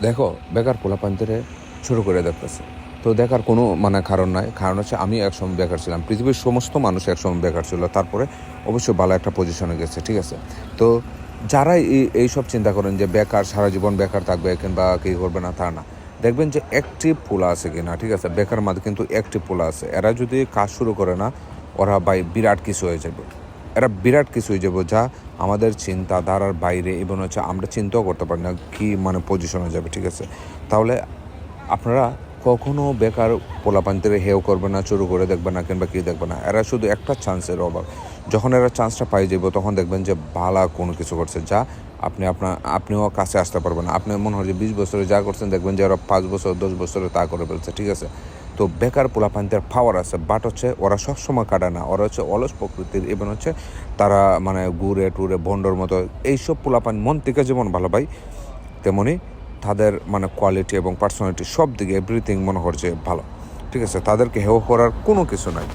দেখো বেকার পোলাপানদের শুরু করে দেখতেছে, তো দেখার কোনো কারণ নাই। কারণ হচ্ছে আমি একসময় বেকার ছিলাম, পৃথিবীর সমস্ত মানুষ একসময় বেকার ছিল, তারপরে অবশ্যই ভালো একটা পজিশনে গেছে, ঠিক আছে। তো যারা এইসব চিন্তা করেন যে বেকার সারা জীবন বেকার থাকবে কিংবা কী করবে না, তা না। দেখবেন যে অ্যাক্টিভ পোলা আছে কিনা, ঠিক আছে। বেকার মাঝে কিন্তু অ্যাক্টিভ পোলা আছে, এরা যদি কাজ শুরু করে না, ওরা বিরাট কিছু হয়ে যাবে। এরা বিরাট কিছু হয়ে যাবে, যা আমাদের চিন্তাধারার বাইরে, এবং হচ্ছে আমরা চিন্তাও করতে পারি না কি পজিশনে যাবে, ঠিক আছে। তাহলে আপনারা কখনো বেকার পোলাপানদের হেও করবে না, শুরু করে দেখবে না কিংবা কী দেখবে না। এরা শুধু একটা চান্সের অভাব। যখন এরা চান্সটা পাই যাবো, তখন দেখবেন যে ভালো কোনো কিছু করছে, যা আপনিও কাছে আসতে পারবেন না। আপনি মনে হয় যে 20 বছরে যা করছেন, দেখবেন যে ওরা 5 বছর 10 বছরে তা করে ফেলছে, ঠিক আছে। তো বেকার পোলাপানদের পাওয়ার আছে, বাট হচ্ছে ওরা সবসময় কাটায় না। ওরা হচ্ছে অলস প্রকৃতির, এবং হচ্ছে তারা ঘুরে টুরে ভন্ডর মতো। এইসব পোলাপান মন থেকে যেমন ভালো ভাই, তেমনি তাদের কোয়ালিটি এবং পার্সোনালিটি সব দিকে এভরিথিং মনে করছে ভালো, ঠিক আছে। তাদেরকে হেও করার কোনো কিছু নাই।